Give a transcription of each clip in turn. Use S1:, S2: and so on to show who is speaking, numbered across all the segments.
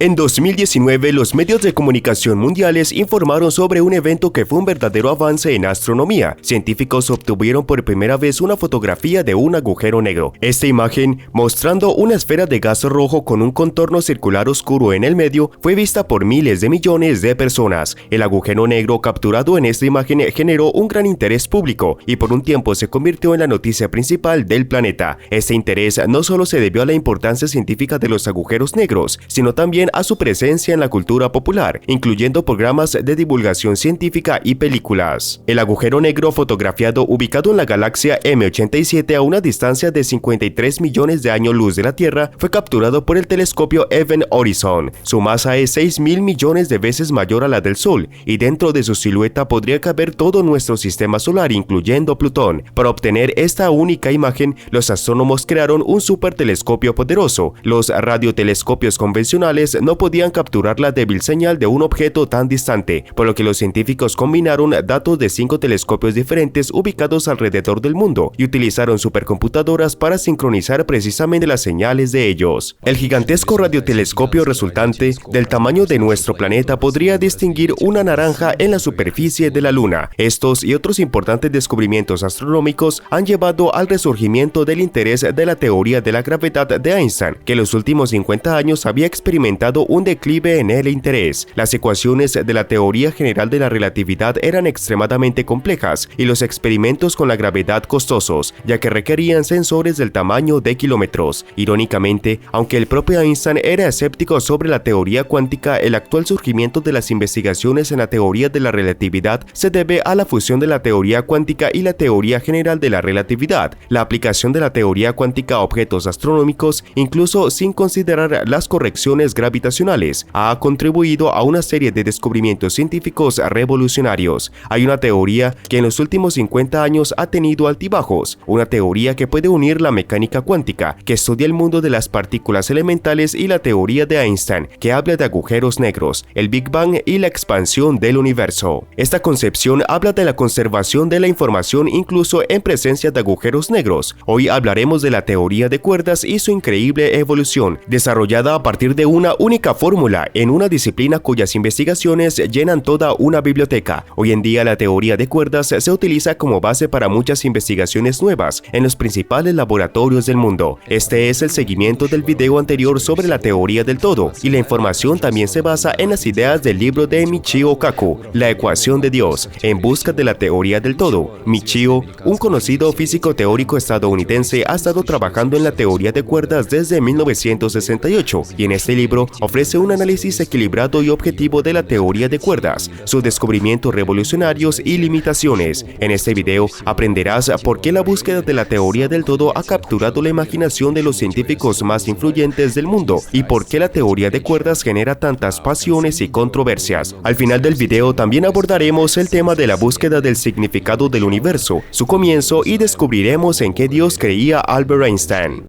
S1: En 2019, los medios de comunicación mundiales informaron sobre un evento que fue un verdadero avance en astronomía. Científicos obtuvieron por primera vez una fotografía de un agujero negro. Esta imagen, mostrando una esfera de gas rojo con un contorno circular oscuro en el medio, fue vista por miles de millones de personas. El agujero negro capturado en esta imagen generó un gran interés público y por un tiempo se convirtió en la noticia principal del planeta. Este interés no solo se debió a la importancia científica de los agujeros negros, sino también a su presencia en la cultura popular, incluyendo programas de divulgación científica y películas. El agujero negro fotografiado ubicado en la galaxia M87 a una distancia de 53 millones de años luz de la Tierra fue capturado por el telescopio Event Horizon. Su masa es 6.000 millones de veces mayor a la del Sol y dentro de su silueta podría caber todo nuestro sistema solar, incluyendo Plutón. Para obtener esta única imagen, los astrónomos crearon un supertelescopio poderoso. Los radiotelescopios convencionales no podían capturar la débil señal de un objeto tan distante, por lo que los científicos combinaron datos de 5 telescopios diferentes ubicados alrededor del mundo y utilizaron supercomputadoras para sincronizar precisamente las señales de ellos. El gigantesco radiotelescopio resultante, del tamaño de nuestro planeta, podría distinguir una naranja en la superficie de la Luna. Estos y otros importantes descubrimientos astronómicos han llevado al resurgimiento del interés de la teoría de la gravedad de Einstein, que en los últimos 50 años había experimentado un declive en el interés. Las ecuaciones de la teoría general de la relatividad eran extremadamente complejas y los experimentos con la gravedad costosos, ya que requerían sensores del tamaño de kilómetros. Irónicamente, aunque el propio Einstein era escéptico sobre la teoría cuántica, el actual surgimiento de las investigaciones en la teoría de la relatividad se debe a la fusión de la teoría cuántica y la teoría general de la relatividad. La aplicación de la teoría cuántica a objetos astronómicos, incluso sin considerar las correcciones gravitacionales, ha contribuido a una serie de descubrimientos científicos revolucionarios. Hay una teoría que en los últimos 50 años ha tenido altibajos, una teoría que puede unir la mecánica cuántica, que estudia el mundo de las partículas elementales, y la teoría de Einstein, que habla de agujeros negros, el Big Bang y la expansión del universo. Esta concepción habla de la conservación de la información incluso en presencia de agujeros negros. Hoy hablaremos de la teoría de cuerdas y su increíble evolución, desarrollada a partir de una única fórmula en una disciplina cuyas investigaciones llenan toda una biblioteca. Hoy en día la teoría de cuerdas se utiliza como base para muchas investigaciones nuevas en los principales laboratorios del mundo. Este es el seguimiento del video anterior sobre la teoría del todo, y la información también se basa en las ideas del libro de Michio Kaku, La ecuación de Dios, en busca de la teoría del todo. Michio, un conocido físico teórico estadounidense, ha estado trabajando en la teoría de cuerdas desde 1968 y en este libro ofrece un análisis equilibrado y objetivo de la teoría de cuerdas, sus descubrimientos revolucionarios y limitaciones. En este video aprenderás por qué la búsqueda de la teoría del todo ha capturado la imaginación de los científicos más influyentes del mundo y por qué la teoría de cuerdas genera tantas pasiones y controversias. Al final del video también abordaremos el tema de la búsqueda del significado del universo, su comienzo, y descubriremos en qué Dios creía Albert Einstein.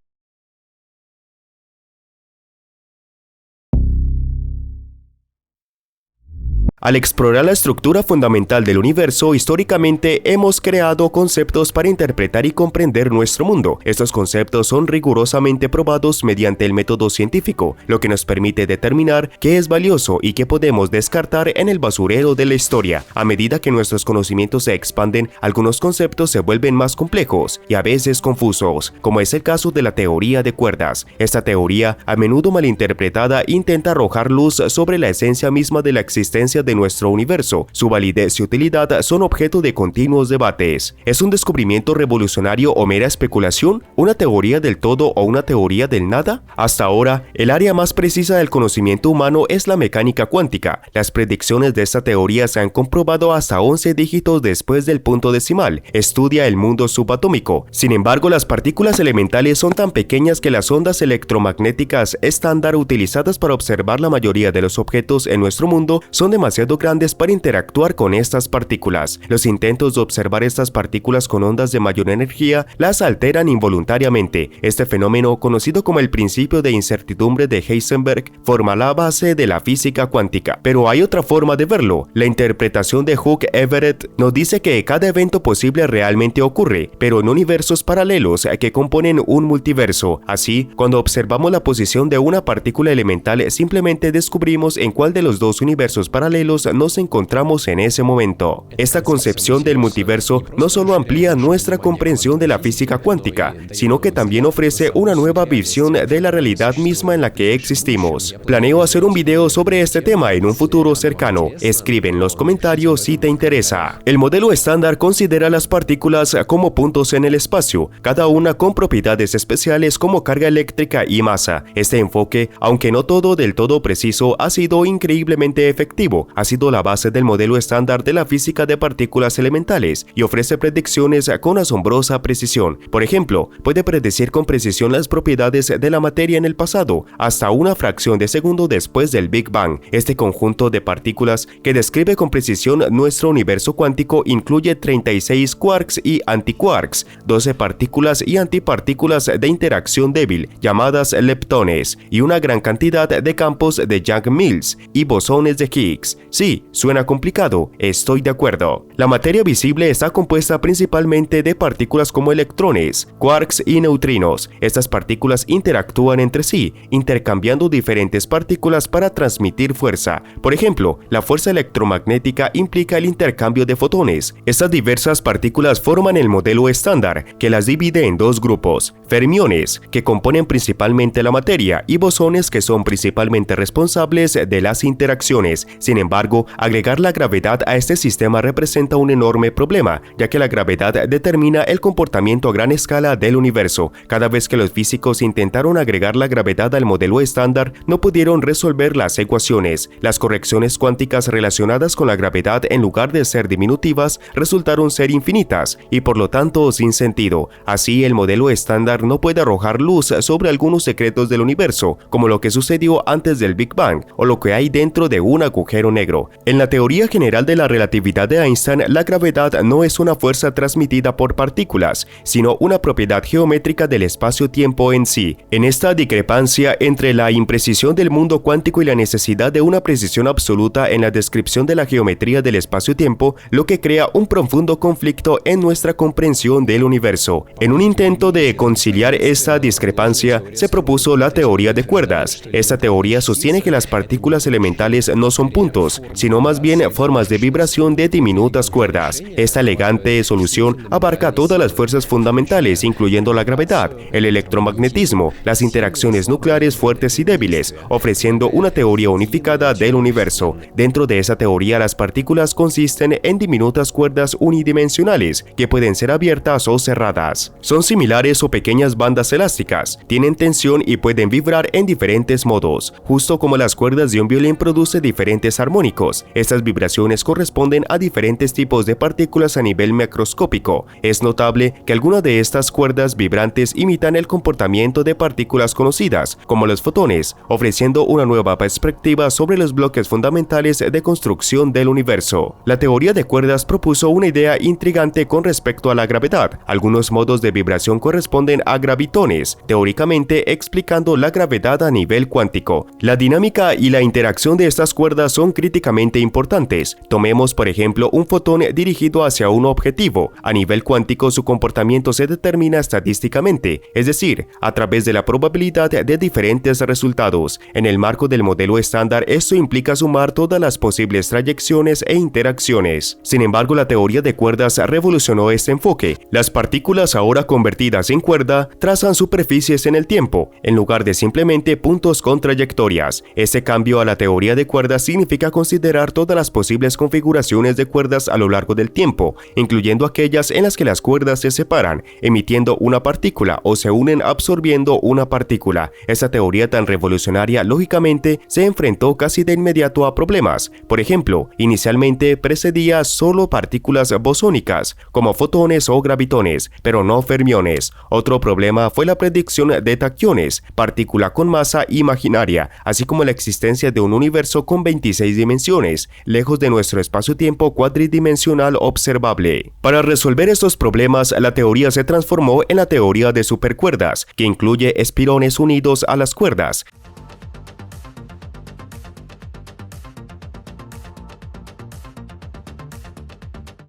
S1: Al explorar la estructura fundamental del universo, históricamente hemos creado conceptos para interpretar y comprender nuestro mundo. Estos conceptos son rigurosamente probados mediante el método científico, lo que nos permite determinar qué es valioso y qué podemos descartar en el basurero de la historia. A medida que nuestros conocimientos se expanden, algunos conceptos se vuelven más complejos y a veces confusos, como es el caso de la teoría de cuerdas. Esta teoría, a menudo malinterpretada, intenta arrojar luz sobre la esencia misma de la existencia de nuestro universo. Su validez y utilidad son objeto de continuos debates. ¿Es un descubrimiento revolucionario o mera especulación? ¿Una teoría del todo o una teoría del nada? Hasta ahora, el área más precisa del conocimiento humano es la mecánica cuántica. Las predicciones de esta teoría se han comprobado hasta 11 dígitos después del punto decimal. Estudia el mundo subatómico. Sin embargo, las partículas elementales son tan pequeñas que las ondas electromagnéticas estándar utilizadas para observar la mayoría de los objetos en nuestro mundo son demasiado demasiado grandes para interactuar con estas partículas. Los intentos de observar estas partículas con ondas de mayor energía las alteran involuntariamente. Este fenómeno, conocido como el principio de incertidumbre de Heisenberg, forma la base de la física cuántica. Pero hay otra forma de verlo. La interpretación de Hugh Everett nos dice que cada evento posible realmente ocurre, pero en universos paralelos que componen un multiverso. Así, cuando observamos la posición de una partícula elemental, simplemente descubrimos en cuál de los dos universos paralelos nos encontramos en ese momento. Esta concepción del multiverso no solo amplía nuestra comprensión de la física cuántica, sino que también ofrece una nueva visión de la realidad misma en la que existimos. Planeo hacer un video sobre este tema en un futuro cercano. Escribe en los comentarios si te interesa. El modelo estándar considera las partículas como puntos en el espacio, cada una con propiedades especiales como carga eléctrica y masa. Este enfoque, aunque no del todo preciso, ha sido increíblemente efectivo. Ha sido la base del modelo estándar de la física de partículas elementales y ofrece predicciones con asombrosa precisión. Por ejemplo, puede predecir con precisión las propiedades de la materia en el pasado, hasta una fracción de segundo después del Big Bang. Este conjunto de partículas que describe con precisión nuestro universo cuántico incluye 36 quarks y antiquarks, 12 partículas y antipartículas de interacción débil, llamadas leptones, y una gran cantidad de campos de Young-Mills y bosones de Higgs. Sí, suena complicado, estoy de acuerdo. La materia visible está compuesta principalmente de partículas como electrones, quarks y neutrinos. Estas partículas interactúan entre sí, intercambiando diferentes partículas para transmitir fuerza. Por ejemplo, la fuerza electromagnética implica el intercambio de fotones. Estas diversas partículas forman el modelo estándar, que las divide en dos grupos: fermiones, que componen principalmente la materia, y bosones, que son principalmente responsables de las interacciones. Sin embargo, agregar la gravedad a este sistema representa un enorme problema, ya que la gravedad determina el comportamiento a gran escala del universo. Cada vez que los físicos intentaron agregar la gravedad al modelo estándar, no pudieron resolver las ecuaciones. Las correcciones cuánticas relacionadas con la gravedad, en lugar de ser diminutivas, resultaron ser infinitas y por lo tanto sin sentido. Así, el modelo estándar no puede arrojar luz sobre algunos secretos del universo, como lo que sucedió antes del Big Bang o lo que hay dentro de un agujero negro. En la teoría general de la relatividad de Einstein, la gravedad no es una fuerza transmitida por partículas, sino una propiedad geométrica del espacio-tiempo en sí. En esta discrepancia entre la imprecisión del mundo cuántico y la necesidad de una precisión absoluta en la descripción de la geometría del espacio-tiempo, lo que crea un profundo conflicto en nuestra comprensión del universo. En un intento de conciliar esta discrepancia, se propuso la teoría de cuerdas. Esta teoría sostiene que las partículas elementales no son puntos, sino más bien formas de vibración de diminutas cuerdas. Esta elegante solución abarca todas las fuerzas fundamentales, incluyendo la gravedad, el electromagnetismo, las interacciones nucleares fuertes y débiles, ofreciendo una teoría unificada del universo. Dentro de esa teoría, las partículas consisten en diminutas cuerdas unidimensionales que pueden ser abiertas o cerradas. Son similares o pequeñas bandas elásticas, tienen tensión y pueden vibrar en diferentes modos. Justo como las cuerdas de un violín producen diferentes armónicos, estas vibraciones corresponden a diferentes tipos de partículas a nivel macroscópico. Es notable que algunas de estas cuerdas vibrantes imitan el comportamiento de partículas conocidas, como los fotones, ofreciendo una nueva perspectiva sobre los bloques fundamentales de construcción del universo. La teoría de cuerdas propuso una idea intrigante con respecto a la gravedad. Algunos modos de vibración corresponden a gravitones, teóricamente explicando la gravedad a nivel cuántico. La dinámica y la interacción de estas cuerdas son críticamente importantes. Tomemos, por ejemplo, un fotón dirigido hacia un objetivo. A nivel cuántico, su comportamiento se determina estadísticamente, es decir, a través de la probabilidad de diferentes resultados. En el marco del modelo estándar, esto implica sumar todas las posibles trayecciones e interacciones. Sin embargo, la teoría de cuerdas revolucionó este enfoque. Las partículas, ahora convertidas en cuerda, trazan superficies en el tiempo, en lugar de simplemente puntos con trayectorias. Este cambio a la teoría de cuerdas significa considerar todas las posibles configuraciones de cuerdas a lo largo del tiempo, incluyendo aquellas en las que las cuerdas se separan, emitiendo una partícula o se unen absorbiendo una partícula. Esta teoría tan revolucionaria, lógicamente, se enfrentó casi de inmediato a problemas. Por ejemplo, inicialmente precedía solo partículas bosónicas, como fotones o gravitones, pero no fermiones. Otro problema fue la predicción de tacciones, partícula con masa imaginaria, así como la existencia de un universo con 26 dimensiones dimensiones, lejos de nuestro espacio-tiempo cuadridimensional observable. Para resolver estos problemas, la teoría se transformó en la teoría de supercuerdas, que incluye espirones unidos a las cuerdas.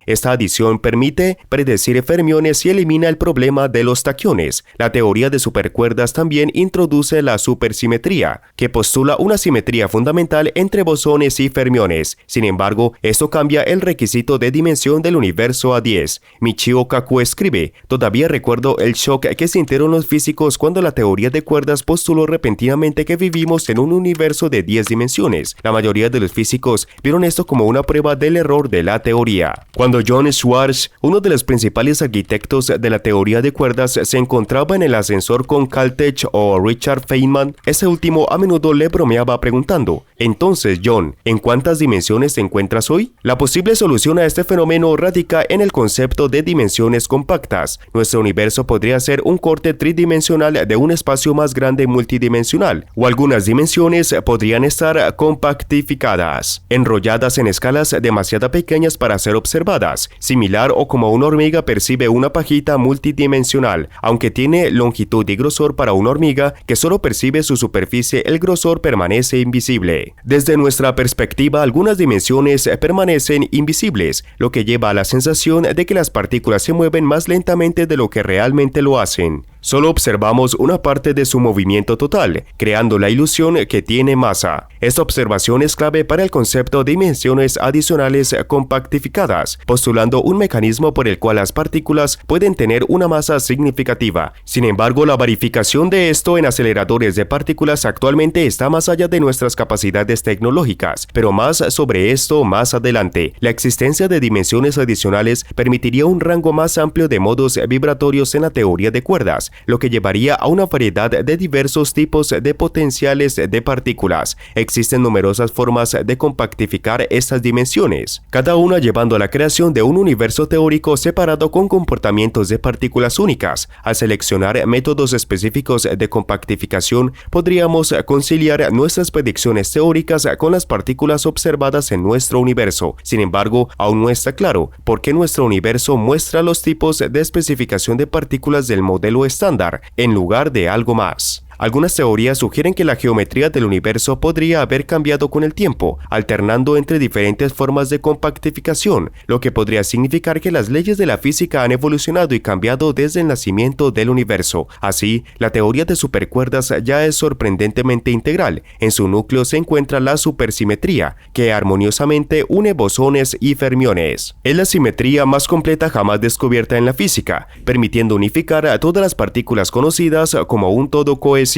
S1: Esta adición permite predecir fermiones y elimina el problema de los taquiones. La teoría de supercuerdas también introduce la supersimetría, que postula una simetría fundamental entre bosones y fermiones. Sin embargo, esto cambia el requisito de dimensión del universo a 10. Michio Kaku escribe: "Todavía recuerdo el shock que sintieron los físicos cuando la teoría de cuerdas postuló repentinamente que vivimos en un universo de 10 dimensiones. La mayoría de los físicos vieron esto como una prueba del error de la teoría". Cuando John Schwarz, uno de los principales arquitectos de la teoría de cuerdas, se encontraba en el ascensor con Caltech o Richard Feynman, ese último a menudo le bromeaba preguntando: "Entonces, John, ¿en cuántas dimensiones te encuentras hoy?". La posible solución a este fenómeno radica en el concepto de dimensiones compactas. Nuestro universo podría ser un corte tridimensional de un espacio más grande multidimensional, o algunas dimensiones podrían estar compactificadas, enrolladas en escalas demasiado pequeñas para ser observadas, similar o como una hormiga percibe una pajita multidimensional. Aunque tiene longitud y grosor para una hormiga que solo percibe su superficie, el grosor permanece invisible. Desde nuestra perspectiva, algunas dimensiones permanecen invisibles, lo que lleva a la sensación de que las partículas se mueven más lentamente de lo que realmente lo hacen. Solo observamos una parte de su movimiento total, creando la ilusión que tiene masa. Esta observación es clave para el concepto de dimensiones adicionales compactificadas, postulando un mecanismo por el cual las partículas pueden tener una masa significativa. Sin embargo, la verificación de esto en aceleradores de partículas actualmente está más allá de nuestras capacidades tecnológicas, pero más sobre esto más adelante. La existencia de dimensiones adicionales permitiría un rango más amplio de modos vibratorios en la teoría de cuerdas, lo que llevaría a una variedad de diversos tipos de potenciales de partículas. Existen numerosas formas de compactificar estas dimensiones, cada una llevando a la creación de un universo teórico separado con comportamientos de partículas únicas. Al seleccionar métodos específicos de compactificación, podríamos conciliar nuestras predicciones teóricas con las partículas observadas en nuestro universo. Sin embargo, aún no está claro por qué nuestro universo muestra los tipos de especificación de partículas del modelo estándar en lugar de algo más. Algunas teorías sugieren que la geometría del universo podría haber cambiado con el tiempo, alternando entre diferentes formas de compactificación, lo que podría significar que las leyes de la física han evolucionado y cambiado desde el nacimiento del universo. Así, la teoría de supercuerdas ya es sorprendentemente integral. En su núcleo se encuentra la supersimetría, que armoniosamente une bosones y fermiones. Es la simetría más completa jamás descubierta en la física, permitiendo unificar a todas las partículas conocidas como un todo cohesivo.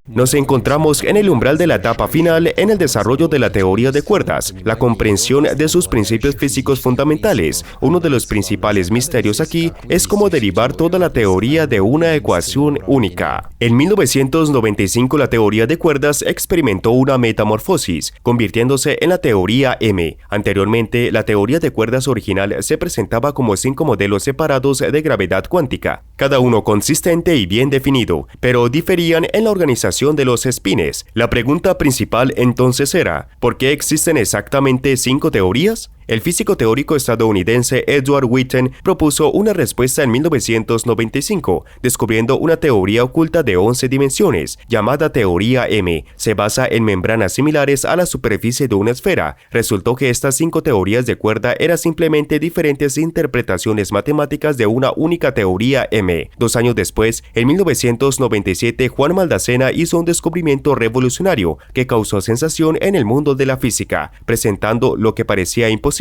S1: Nos encontramos en el umbral de la etapa final en el desarrollo de la teoría de cuerdas, la comprensión de sus principios físicos fundamentales. Uno de los principales misterios aquí es cómo derivar toda la teoría de una ecuación única. En 1995 la teoría de cuerdas experimentó una metamorfosis, convirtiéndose en la teoría M. Anteriormente, la teoría de cuerdas original se presentaba como 5 modelos separados de gravedad cuántica, cada uno consistente y bien definido, pero diferían en la organización de los espines. La pregunta principal entonces era: ¿por qué existen exactamente 5 teorías? El físico teórico estadounidense Edward Witten propuso una respuesta en 1995, descubriendo una teoría oculta de 11 dimensiones, llamada teoría M. Se basa en membranas similares a la superficie de una esfera. Resultó que estas 5 teorías de cuerda eran simplemente diferentes interpretaciones matemáticas de una única teoría M. 2 años después, en 1997, Juan Maldacena hizo un descubrimiento revolucionario que causó sensación en el mundo de la física, presentando lo que parecía imposible.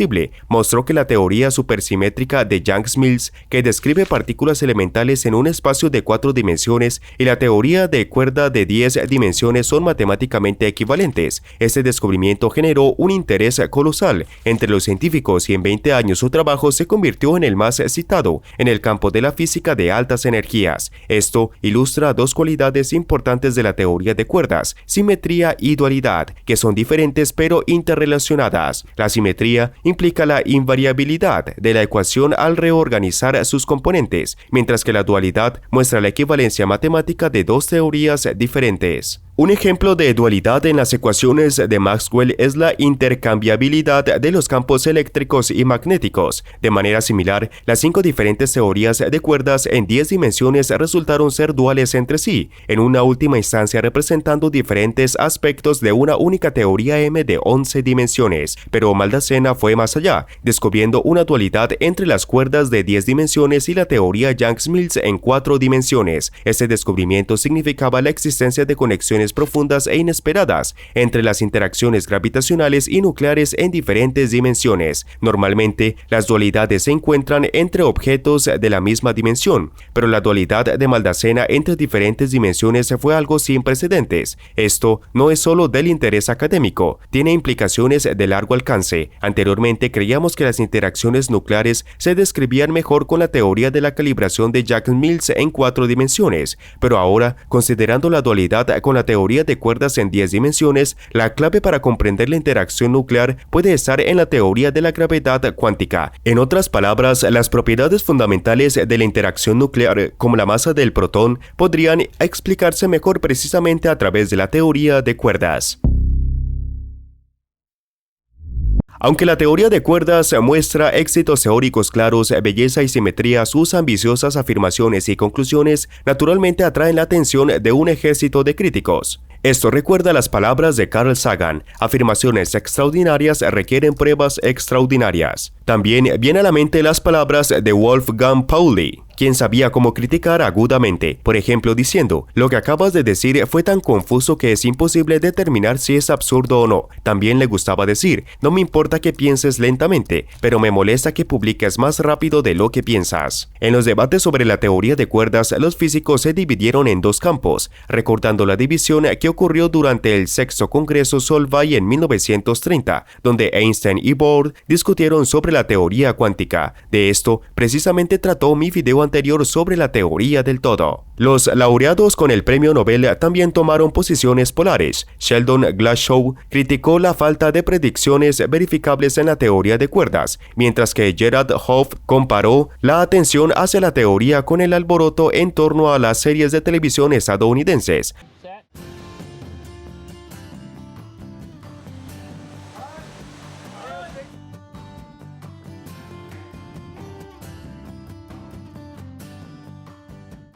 S1: Mostró que la teoría supersimétrica de Yang-Mills, que describe partículas elementales en un espacio de 4 dimensiones, y la teoría de cuerda de 10 dimensiones son matemáticamente equivalentes. Este descubrimiento generó un interés colosal entre los científicos y en 20 años su trabajo se convirtió en el más citado en el campo de la física de altas energías. Esto ilustra 2 cualidades importantes de la teoría de cuerdas: simetría y dualidad, que son diferentes pero interrelacionadas. La simetría implica la invariabilidad de la ecuación al reorganizar sus componentes, mientras que la dualidad muestra la equivalencia matemática de 2 teorías diferentes. Un ejemplo de dualidad en las ecuaciones de Maxwell es la intercambiabilidad de los campos eléctricos y magnéticos. De manera similar, las 5 diferentes teorías de cuerdas en 10 dimensiones resultaron ser duales entre sí, en una última instancia representando diferentes aspectos de una única teoría M de 11 dimensiones. Pero Maldacena fue más allá, descubriendo una dualidad entre las cuerdas de 10 dimensiones y la teoría Yang-Mills en 4 dimensiones. Este descubrimiento significaba la existencia de conexiones profundas e inesperadas entre las interacciones gravitacionales y nucleares en diferentes dimensiones. Normalmente, las dualidades se encuentran entre objetos de la misma dimensión, pero la dualidad de Maldacena entre diferentes dimensiones fue algo sin precedentes. Esto no es solo del interés académico, tiene implicaciones de largo alcance. Anteriormente creíamos que las interacciones nucleares se describían mejor con la teoría de la calibración de Yang-Mills en 4 dimensiones, pero ahora, considerando la dualidad con la teoría de cuerdas en 10 dimensiones, la clave para comprender la interacción nuclear puede estar en la teoría de la gravedad cuántica. En otras palabras, las propiedades fundamentales de la interacción nuclear, como la masa del protón, podrían explicarse mejor precisamente a través de la teoría de cuerdas. Aunque la teoría de cuerdas muestra éxitos teóricos claros, belleza y simetría, sus ambiciosas afirmaciones y conclusiones naturalmente atraen la atención de un ejército de críticos. Esto recuerda las palabras de Carl Sagan: afirmaciones extraordinarias requieren pruebas extraordinarias. También vienen a la mente las palabras de Wolfgang Pauli, quien sabía cómo criticar agudamente, por ejemplo diciendo: lo que acabas de decir fue tan confuso que es imposible determinar si es absurdo o no. También le gustaba decir: no me importa que pienses lentamente, pero me molesta que publiques más rápido de lo que piensas. En los debates sobre la teoría de cuerdas, los físicos se dividieron en 2 campos, recordando la división que ocurrió durante el sexto Congreso Solvay en 1930, donde Einstein y Bohr discutieron sobre la teoría cuántica. De esto precisamente trató mi video anterior sobre la teoría del todo. Los laureados con el premio Nobel también tomaron posiciones polares. Sheldon Glashow criticó la falta de predicciones verificables en la teoría de cuerdas, mientras que Gerard Hoff comparó la atención hacia la teoría con el alboroto en torno a las series de televisión estadounidenses.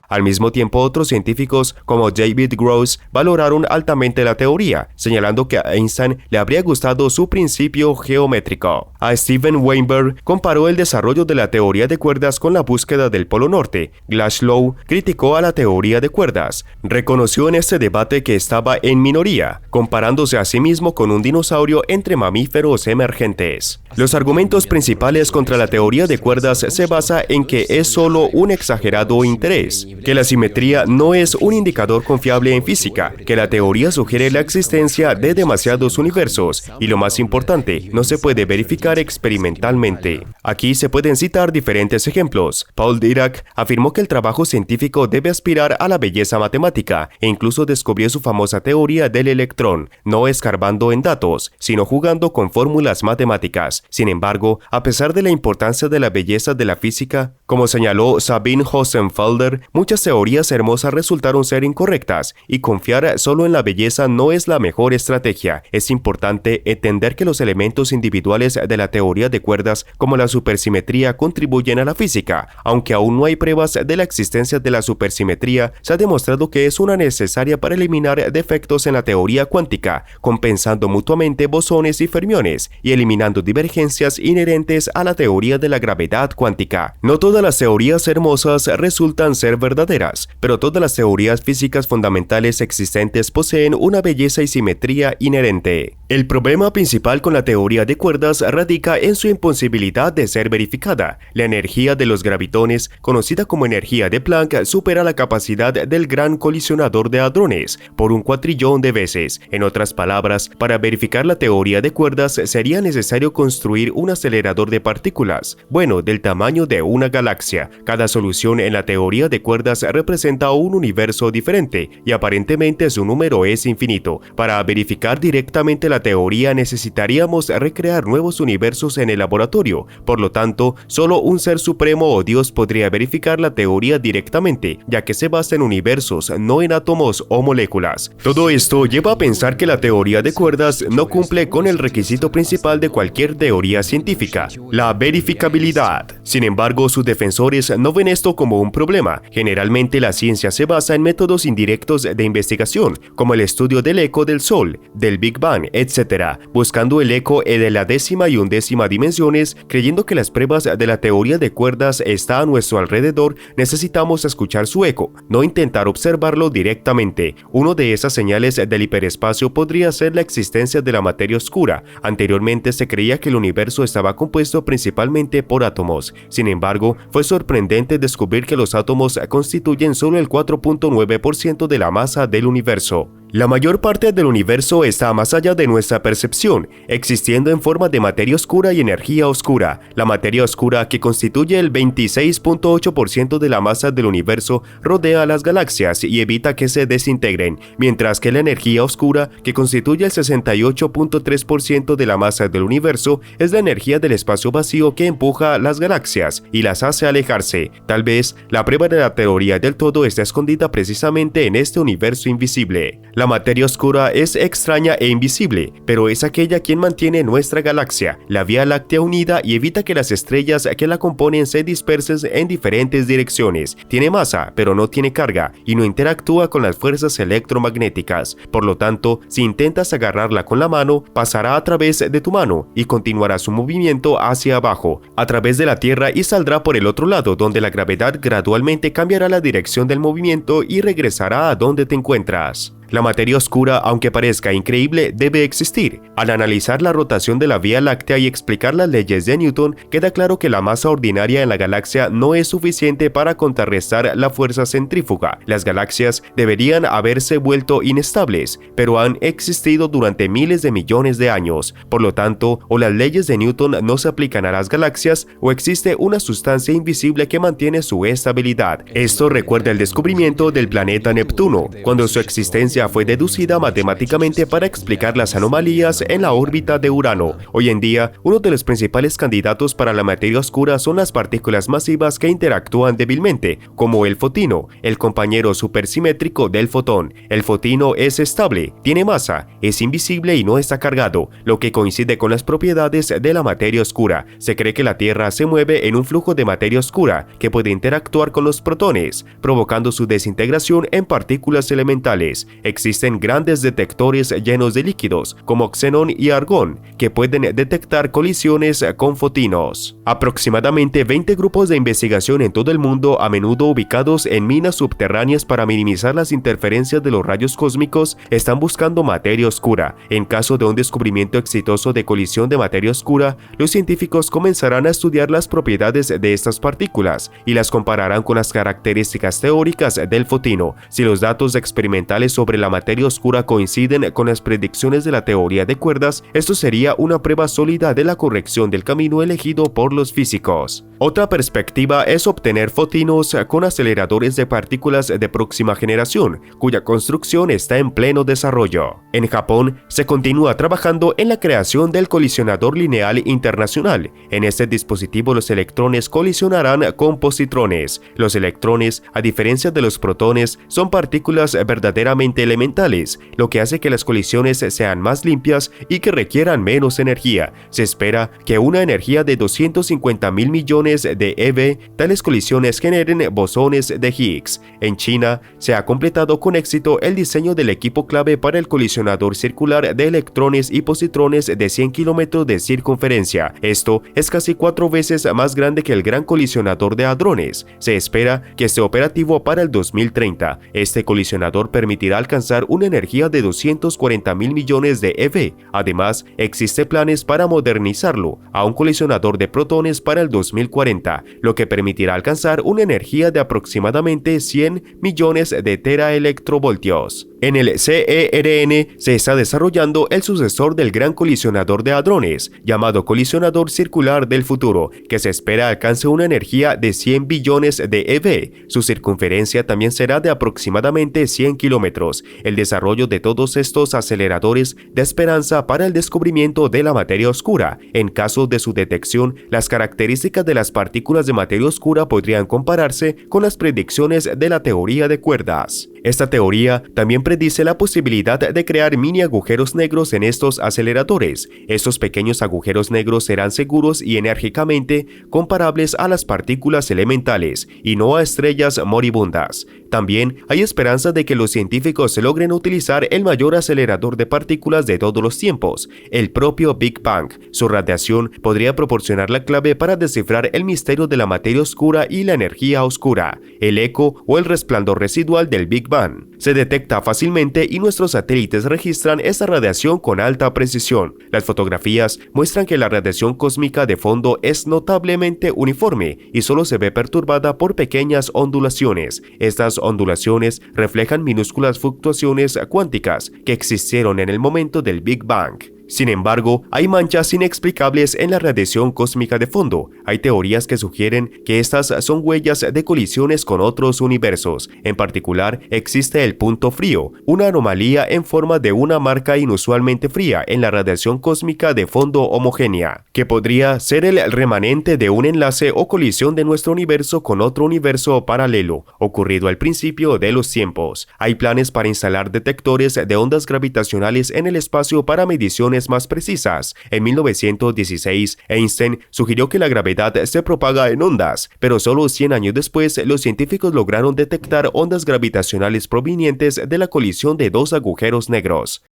S1: Al mismo tiempo, otros científicos como David Gross valoraron altamente la teoría, señalando que a Einstein le habría gustado su principio geométrico. A Steven Weinberg comparó el desarrollo de la teoría de cuerdas con la búsqueda del Polo Norte. Glashow criticó a la teoría de cuerdas. Reconoció en este debate que estaba en minoría, comparándose a sí mismo con un dinosaurio entre mamíferos emergentes. Los argumentos principales contra la teoría de cuerdas se basa en que es solo un exagerado interés, que la simetría no es un indicador confiable en física, que la teoría sugiere la existencia de demasiados universos y, lo más importante, no se puede verificar experimentalmente. Aquí se pueden citar diferentes ejemplos. Paul Dirac afirmó que el trabajo científico debe aspirar a la belleza matemática e incluso descubrió su famosa teoría del electrón, no escarbando en datos, sino jugando con fórmulas matemáticas. Sin embargo, a pesar de la importancia de la belleza de la física, como señaló Sabine Hossenfelder, muchas teorías hermosas resultaron ser incorrectas, y confiar solo en la belleza no es la mejor estrategia. Es importante entender que los elementos individuales de la teoría de cuerdas, como la supersimetría, contribuyen a la física. Aunque aún no hay pruebas de la existencia de la supersimetría, se ha demostrado que es una necesaria para eliminar defectos en la teoría cuántica, compensando mutuamente bosones y fermiones, y eliminando divergencias inherentes a la teoría de la gravedad cuántica. No todas las teorías hermosas resultan ser verdaderas, pero todas las teorías físicas fundamentales existentes poseen una belleza y simetría inherente. El problema principal con la teoría de cuerdas radica en su imposibilidad de ser verificada. La energía de los gravitones, conocida como energía de Planck, supera la capacidad del gran colisionador de hadrones por 1 cuatrillón de veces. En otras palabras, para verificar la teoría de cuerdas sería necesario construir un acelerador de partículas, bueno, del tamaño de una galaxia. Cada solución en la teoría de cuerdas cuerdas representa un universo diferente y aparentemente su número es infinito. Para verificar directamente la teoría necesitaríamos recrear nuevos universos en el laboratorio. Por lo tanto, solo un ser supremo o Dios podría verificar la teoría directamente, ya que se basa en universos, no en átomos o moléculas. Todo esto lleva a pensar que la teoría de cuerdas no cumple con el requisito principal de cualquier teoría científica, la verificabilidad. Sin embargo, sus defensores no ven esto como un problema. Generalmente la ciencia se basa en métodos indirectos de investigación, como el estudio del eco del Sol, del Big Bang, etc., buscando el eco de la décima y undécima dimensiones, creyendo que las pruebas de la teoría de cuerdas están a nuestro alrededor. Necesitamos escuchar su eco, no intentar observarlo directamente. Una de esas señales del hiperespacio podría ser la existencia de la materia oscura. Anteriormente se creía que el universo estaba compuesto principalmente por átomos. Sin embargo, fue sorprendente descubrir que los átomos constituyen solo el 4.9% de la masa del universo. La mayor parte del universo está más allá de nuestra percepción, existiendo en forma de materia oscura y energía oscura. La materia oscura, que constituye el 26.8% de la masa del universo, rodea a las galaxias y evita que se desintegren, mientras que la energía oscura, que constituye el 68.3% de la masa del universo, es la energía del espacio vacío que empuja las galaxias y las hace alejarse. Tal vez la prueba de la teoría del todo está escondida precisamente en este universo invisible. La materia oscura es extraña e invisible, pero es aquella quien mantiene nuestra galaxia, la Vía Láctea unida, y evita que las estrellas que la componen se dispersen en diferentes direcciones. Tiene masa, pero no tiene carga, y no interactúa con las fuerzas electromagnéticas. Por lo tanto, si intentas agarrarla con la mano, pasará a través de tu mano y continuará su movimiento hacia abajo, a través de la Tierra, y saldrá por el otro lado, donde la gravedad gradualmente cambiará la dirección del movimiento y regresará a donde te encuentras. La materia oscura, aunque parezca increíble, debe existir. Al analizar la rotación de la Vía Láctea y explicar las leyes de Newton, queda claro que la masa ordinaria en la galaxia no es suficiente para contrarrestar la fuerza centrífuga. Las galaxias deberían haberse vuelto inestables, pero han existido durante miles de millones de años. Por lo tanto, o las leyes de Newton no se aplican a las galaxias, o existe una sustancia invisible que mantiene su estabilidad. Esto recuerda el descubrimiento del planeta Neptuno, cuando su existencia fue deducida matemáticamente para explicar las anomalías en la órbita de Urano. Hoy en día, uno de los principales candidatos para la materia oscura son las partículas masivas que interactúan débilmente, como el fotino, el compañero supersimétrico del fotón. El fotino es estable, tiene masa, es invisible y no está cargado, lo que coincide con las propiedades de la materia oscura. Se cree que la Tierra se mueve en un flujo de materia oscura que puede interactuar con los protones, provocando su desintegración en partículas elementales. Existen grandes detectores llenos de líquidos, como xenón y argón, que pueden detectar colisiones con fotinos. Aproximadamente 20 grupos de investigación en todo el mundo, a menudo ubicados en minas subterráneas para minimizar las interferencias de los rayos cósmicos, están buscando materia oscura. En caso de un descubrimiento exitoso de colisión de materia oscura, los científicos comenzarán a estudiar las propiedades de estas partículas y las compararán con las características teóricas del fotino. Si los datos experimentales sobre la materia oscura coinciden con las predicciones de la teoría de cuerdas, esto sería una prueba sólida de la corrección del camino elegido por los físicos. Otra perspectiva es obtener fotinos con aceleradores de partículas de próxima generación, cuya construcción está en pleno desarrollo. En Japón, se continúa trabajando en la creación del colisionador lineal internacional. En este dispositivo, los electrones colisionarán con positrones. Los electrones, a diferencia de los protones, son partículas verdaderamente elementales, lo que hace que las colisiones sean más limpias y que requieran menos energía. Se espera que una energía de 250.000 millones de eV, tales colisiones generen bosones de Higgs. En China, se ha completado con éxito el diseño del equipo clave para el colisionador circular de electrones y positrones de 100 kilómetros de circunferencia. Esto es casi 4 veces más grande que el gran colisionador de hadrones. Se espera que esté operativo para el 2030. Este colisionador permitirá alcanzar una energía de 240.000 millones de eV. Además, existen planes para modernizarlo a un colisionador de protones para el 2040, lo que permitirá alcanzar una energía de aproximadamente 100 millones de teraelectrovoltios. En el CERN se está desarrollando el sucesor del Gran Colisionador de Hadrones, llamado Colisionador Circular del Futuro, que se espera alcance una energía de 100 billones de eV. Su circunferencia también será de aproximadamente 100 kilómetros. El desarrollo de todos estos aceleradores da esperanza para el descubrimiento de la materia oscura. En caso de su detección, las características de las partículas de materia oscura podrían compararse con las predicciones de la teoría de cuerdas. Esta teoría también predice la posibilidad de crear mini agujeros negros en estos aceleradores. Estos pequeños agujeros negros serán seguros y enérgicamente comparables a las partículas elementales y no a estrellas moribundas. También hay esperanza de que los científicos logren utilizar el mayor acelerador de partículas de todos los tiempos, el propio Big Bang. Su radiación podría proporcionar la clave para descifrar el misterio de la materia oscura y la energía oscura, el eco o el resplandor residual del Big Bang. Se detecta fácilmente y nuestros satélites registran esta radiación con alta precisión. Las fotografías muestran que la radiación cósmica de fondo es notablemente uniforme y solo se ve perturbada por pequeñas ondulaciones. Estas ondulaciones reflejan minúsculas fluctuaciones cuánticas que existieron en el momento del Big Bang. Sin embargo, hay manchas inexplicables en la radiación cósmica de fondo. Hay teorías que sugieren que estas son huellas de colisiones con otros universos. En particular, existe el punto frío, una anomalía en forma de una marca inusualmente fría en la radiación cósmica de fondo homogénea, que podría ser el remanente de un enlace o colisión de nuestro universo con otro universo paralelo, ocurrido al principio de los tiempos. Hay planes para instalar detectores de ondas gravitacionales en el espacio para mediciones más precisas. En 1916, Einstein sugirió que la gravedad se propaga en ondas, pero solo 100 años después, los científicos lograron detectar ondas gravitacionales provenientes de la colisión de dos agujeros negros.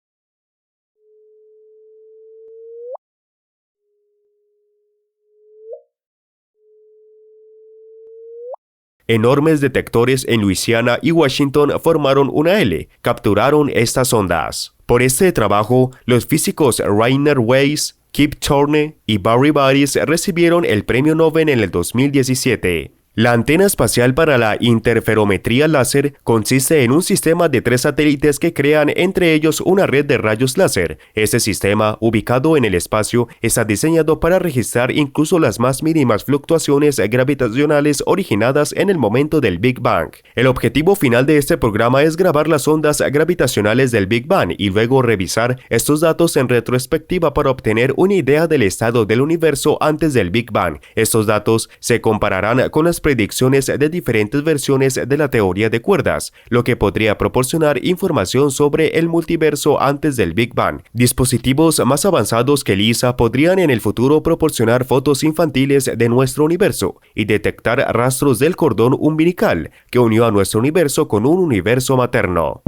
S1: Enormes detectores en Luisiana y Washington formaron una L, capturaron estas ondas. Por este trabajo, los físicos Rainer Weiss, Kip Thorne y Barry Barish recibieron el premio Nobel en el 2017. La antena espacial para la interferometría láser consiste en un sistema de 3 satélites que crean entre ellos una red de rayos láser. Este sistema, ubicado en el espacio, está diseñado para registrar incluso las más mínimas fluctuaciones gravitacionales originadas en el momento del Big Bang. El objetivo final de este programa es grabar las ondas gravitacionales del Big Bang y luego revisar estos datos en retrospectiva para obtener una idea del estado del universo antes del Big Bang. Estos datos se compararán con las predicciones de diferentes versiones de la teoría de cuerdas, lo que podría proporcionar información sobre el multiverso antes del Big Bang. Dispositivos más avanzados que LISA podrían en el futuro proporcionar fotos infantiles de nuestro universo y detectar rastros del cordón umbilical que unió a nuestro universo con un universo materno.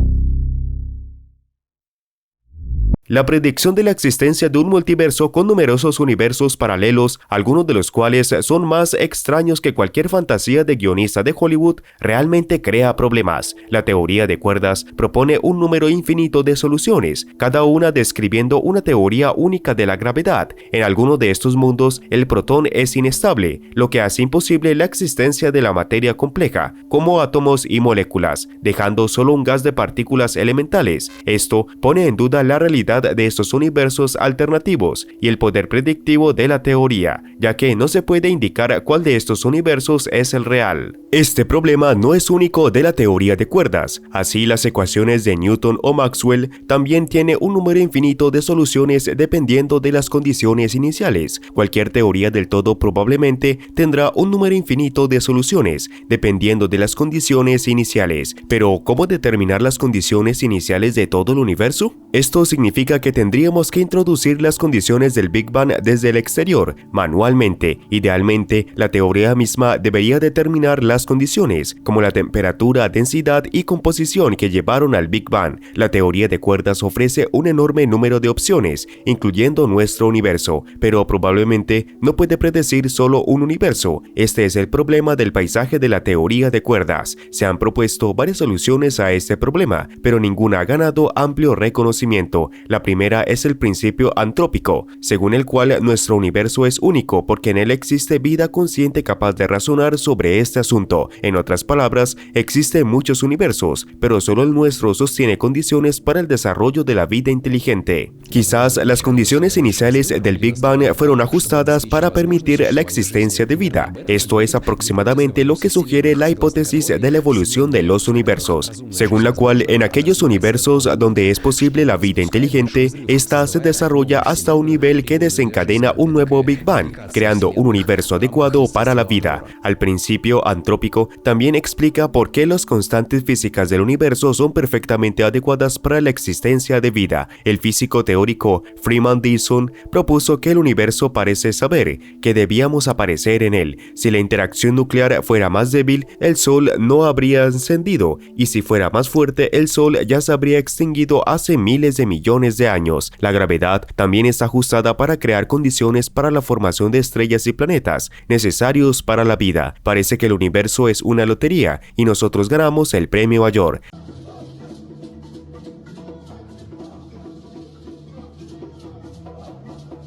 S1: La predicción de la existencia de un multiverso con numerosos universos paralelos, algunos de los cuales son más extraños que cualquier fantasía de guionista de Hollywood, realmente crea problemas. La teoría de cuerdas propone un número infinito de soluciones, cada una describiendo una teoría única de la gravedad. En alguno de estos mundos, el protón es inestable, lo que hace imposible la existencia de la materia compleja, como átomos y moléculas, dejando solo un gas de partículas elementales. Esto pone en duda la realidad de estos universos alternativos y el poder predictivo de la teoría, ya que no se puede indicar cuál de estos universos es el real. Este problema no es único de la teoría de cuerdas. Así, las ecuaciones de Newton o Maxwell también tienen un número infinito de soluciones dependiendo de las condiciones iniciales. Cualquier teoría del todo probablemente tendrá un número infinito de soluciones dependiendo de las condiciones iniciales. Pero, ¿cómo determinar las condiciones iniciales de todo el universo? Esto significa que tendríamos que introducir las condiciones del Big Bang desde el exterior, manualmente. Idealmente, la teoría misma debería determinar las condiciones, como la temperatura, densidad y composición que llevaron al Big Bang. La teoría de cuerdas ofrece un enorme número de opciones, incluyendo nuestro universo, pero probablemente no puede predecir solo un universo. Este es el problema del paisaje de la teoría de cuerdas. Se han propuesto varias soluciones a este problema, pero ninguna ha ganado amplio reconocimiento. La primera es el principio antrópico, según el cual nuestro universo es único porque en él existe vida consciente capaz de razonar sobre este asunto. En otras palabras, existen muchos universos, pero solo el nuestro sostiene condiciones para el desarrollo de la vida inteligente. Quizás las condiciones iniciales del Big Bang fueron ajustadas para permitir la existencia de vida. Esto es aproximadamente lo que sugiere la hipótesis de la evolución de los universos, según la cual en aquellos universos donde es posible la vida inteligente, ésta se desarrolla hasta un nivel que desencadena un nuevo Big Bang, creando un universo adecuado para la vida. Al principio antrópico también explica por qué las constantes físicas del universo son perfectamente adecuadas para la existencia de vida. El físico teórico Freeman Dyson propuso que el universo parece saber que debíamos aparecer en él. Si la interacción nuclear fuera más débil, el Sol no habría encendido, y si fuera más fuerte, el Sol ya se habría extinguido hace miles de millones de años. La gravedad también está ajustada para crear condiciones para la formación de estrellas y planetas necesarios para la vida. Parece que el universo es una lotería y nosotros ganamos el premio mayor.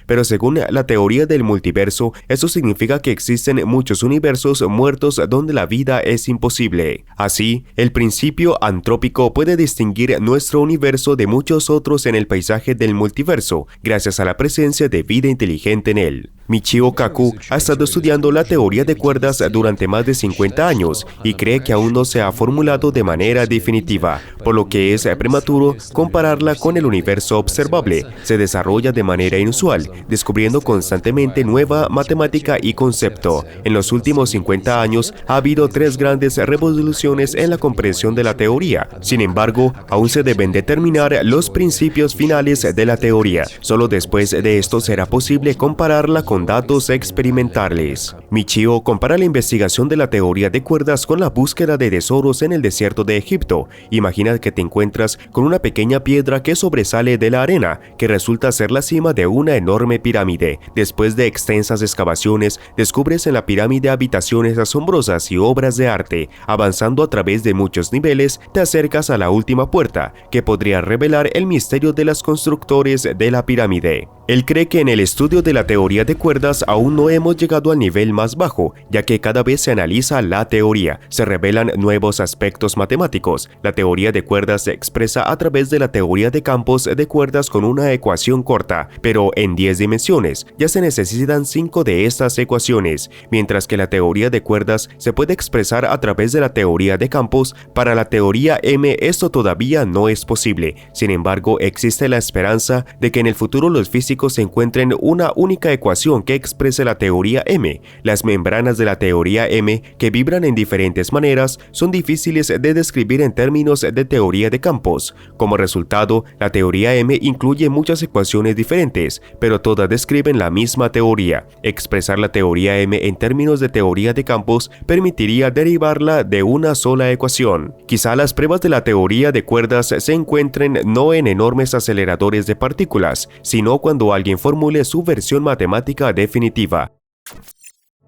S1: Pero según la teoría del multiverso, eso significa que existen muchos universos muertos donde la vida es imposible. Así, el principio antrópico puede distinguir nuestro universo de muchos otros en el paisaje del multiverso, gracias a la presencia de vida inteligente en él. Michio Kaku ha estado estudiando la teoría de cuerdas durante más de 50 años y cree que aún no se ha formulado de manera definitiva, por lo que es prematuro compararla con el universo observable. Se desarrolla de manera inusual, descubriendo constantemente nueva matemática y concepto. En los últimos 50 años ha habido 3 grandes revoluciones en la comprensión de la teoría. Sin embargo, aún se deben determinar los principios finales de la teoría. Solo después de esto será posible compararla con datos experimentales. Michio compara la investigación de la teoría de cuerdas con la búsqueda de tesoros en el desierto de Egipto. Imagina que te encuentras con una pequeña piedra que sobresale de la arena, que resulta ser la cima de una enorme pirámide. Después de extensas excavaciones, descubres en la pirámide habitaciones asombrosas y obras de arte. Avanzando a través de muchos niveles, te acercas a la última puerta, que podría revelar el misterio de los constructores de la pirámide. Él cree que en el estudio de la teoría de cuerdas aún no hemos llegado al nivel más bajo, ya que cada vez se analiza la teoría, se revelan nuevos aspectos matemáticos. La teoría de cuerdas se expresa a través de la teoría de campos de cuerdas con una ecuación corta, pero en 10 dimensiones. Ya se necesitan 5 de estas ecuaciones, mientras que la teoría de cuerdas se puede expresar a través de la teoría de campos. Para la teoría M esto todavía no es posible. Sin embargo, existe la esperanza de que en el futuro los físicos se encuentren una única ecuación que exprese la teoría M. Las membranas de la teoría M, que vibran en diferentes maneras, son difíciles de describir en términos de teoría de campos. Como resultado, la teoría M incluye muchas ecuaciones diferentes, pero todas describen la misma teoría. Expresar la teoría M en términos de teoría de campos permitiría derivarla de una sola ecuación. Quizá las pruebas de la teoría de cuerdas se encuentren no en enormes aceleradores de partículas, sino cuando alguien formule su versión matemática definitiva.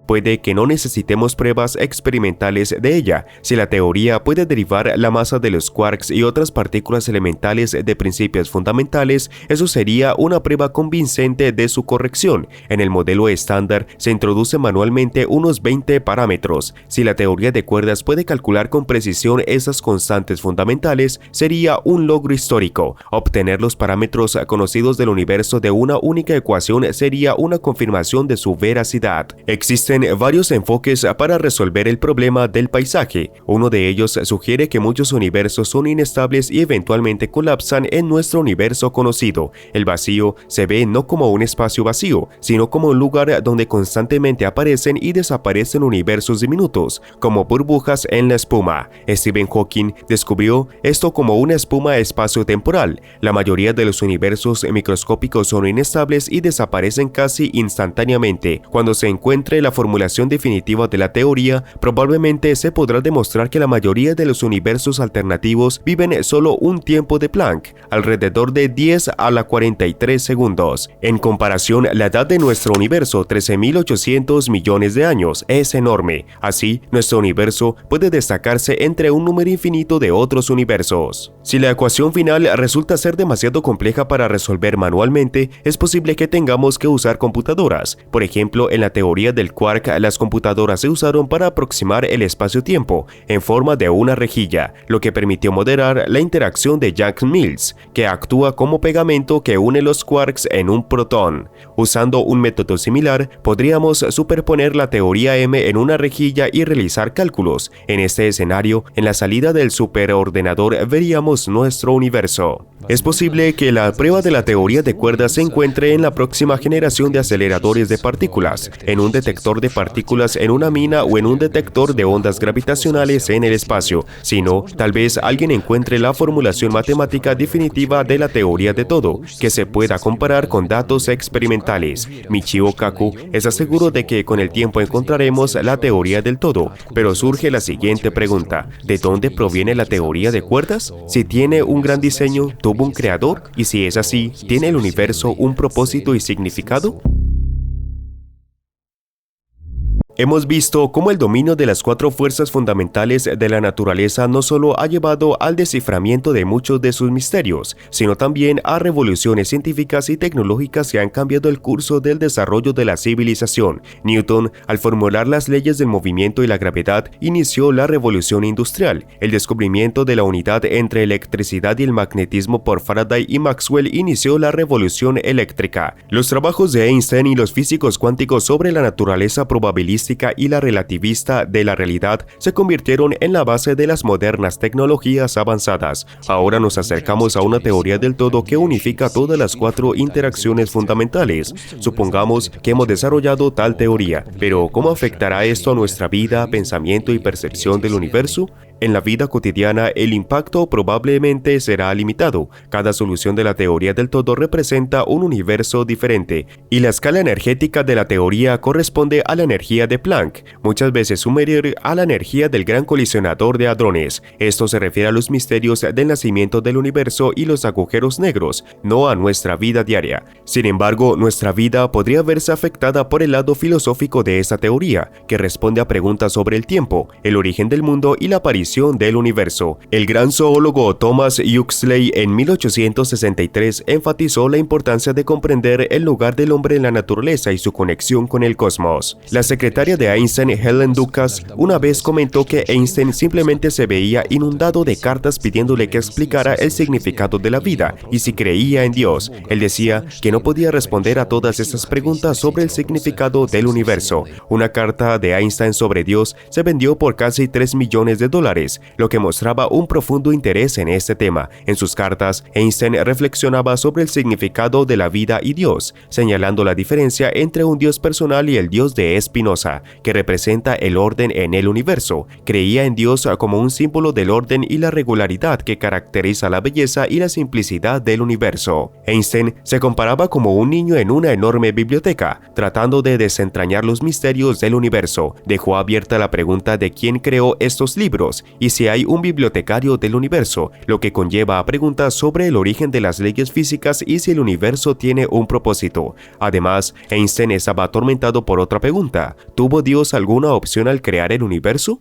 S1: Puede que no necesitemos pruebas experimentales de ella. Si la teoría puede derivar la masa de los quarks y otras partículas elementales de principios fundamentales, eso sería una prueba convincente de su corrección. En el modelo estándar se introduce manualmente unos 20 parámetros. Si la teoría de cuerdas puede calcular con precisión esas constantes fundamentales, sería un logro histórico. Obtener los parámetros conocidos del universo de una única ecuación sería una confirmación de su veracidad. Existen varios enfoques para resolver el problema del paisaje. Uno de ellos sugiere que muchos universos son inestables y eventualmente colapsan en nuestro universo conocido. El vacío se ve no como un espacio vacío, sino como un lugar donde constantemente aparecen y desaparecen universos diminutos, como burbujas en la espuma. Stephen Hawking descubrió esto como una espuma espacio-temporal. La mayoría de los universos microscópicos son inestables y desaparecen casi instantáneamente. Cuando se encuentre la formulación definitiva de la teoría, probablemente se podrá demostrar que la mayoría de los universos alternativos viven solo un tiempo de Planck, alrededor de 10 a la 43 segundos. En comparación, la edad de nuestro universo, 13.800 millones de años, es enorme. Así, nuestro universo puede destacarse entre un número infinito de otros universos. Si la ecuación final resulta ser demasiado compleja para resolver manualmente, es posible que tengamos que usar computadoras. Por ejemplo, en la teoría del quark, las computadoras se usaron para aproximar el espacio-tiempo en forma de una rejilla, lo que permitió moderar la interacción de Yang-Mills, que actúa como pegamento que une los quarks en un protón. Usando un método similar, podríamos superponer la teoría M en una rejilla y realizar cálculos. En este escenario, en la salida del superordenador veríamos nuestro universo. Es posible que la prueba de la teoría de cuerdas se encuentre en la próxima generación de aceleradores de partículas, en un detector de partículas en una mina o en un detector de ondas gravitacionales en el espacio. Si no, tal vez alguien encuentre la formulación matemática definitiva de la teoría de todo, que se pueda comparar con datos experimentales. Michio Kaku está seguro de que con el tiempo encontraremos la teoría del todo, pero surge la siguiente pregunta: ¿de dónde proviene la teoría de cuerdas? Si tiene un gran diseño, ¿tuvo un creador? Y si es así, ¿tiene el universo un propósito y significado? Hemos visto cómo el dominio de las 4 fuerzas fundamentales de la naturaleza no solo ha llevado al desciframiento de muchos de sus misterios, sino también a revoluciones científicas y tecnológicas que han cambiado el curso del desarrollo de la civilización. Newton, al formular las leyes del movimiento y la gravedad, inició la revolución industrial. El descubrimiento de la unidad entre electricidad y el magnetismo por Faraday y Maxwell inició la revolución eléctrica. Los trabajos de Einstein y los físicos cuánticos sobre la naturaleza probabilística y la relativista de la realidad se convirtieron en la base de las modernas tecnologías avanzadas. Ahora nos acercamos a una teoría del todo que unifica todas las 4 interacciones fundamentales. Supongamos que hemos desarrollado tal teoría, pero ¿cómo afectará esto a nuestra vida, pensamiento y percepción del universo? En la vida cotidiana, el impacto probablemente será limitado. Cada solución de la teoría del todo representa un universo diferente, y la escala energética de la teoría corresponde a la energía de Planck, muchas veces superior a la energía del gran colisionador de hadrones. Esto se refiere a los misterios del nacimiento del universo y los agujeros negros, no a nuestra vida diaria. Sin embargo, nuestra vida podría verse afectada por el lado filosófico de esta teoría, que responde a preguntas sobre el tiempo, el origen del mundo y la aparición del universo. El gran zoólogo Thomas Huxley en 1863 enfatizó la importancia de comprender el lugar del hombre en la naturaleza y su conexión con el cosmos. La secretaria de Einstein, Helen Dukas, una vez comentó que Einstein simplemente se veía inundado de cartas pidiéndole que explicara el significado de la vida y si creía en Dios. Él decía que no podía responder a todas estas preguntas sobre el significado del universo. Una carta de Einstein sobre Dios se vendió por casi $3 millones, lo que mostraba un profundo interés en este tema. En sus cartas, Einstein reflexionaba sobre el significado de la vida y Dios, señalando la diferencia entre un Dios personal y el Dios de Spinoza, que representa el orden en el universo. Creía en Dios como un símbolo del orden y la regularidad que caracteriza la belleza y la simplicidad del universo. Einstein se comparaba como un niño en una enorme biblioteca, tratando de desentrañar los misterios del universo. Dejó abierta la pregunta de quién creó estos libros y si hay un bibliotecario del universo, lo que conlleva a preguntas sobre el origen de las leyes físicas y si el universo tiene un propósito. Además, Einstein estaba atormentado por otra pregunta: ¿tuvo Dios alguna opción al crear el universo?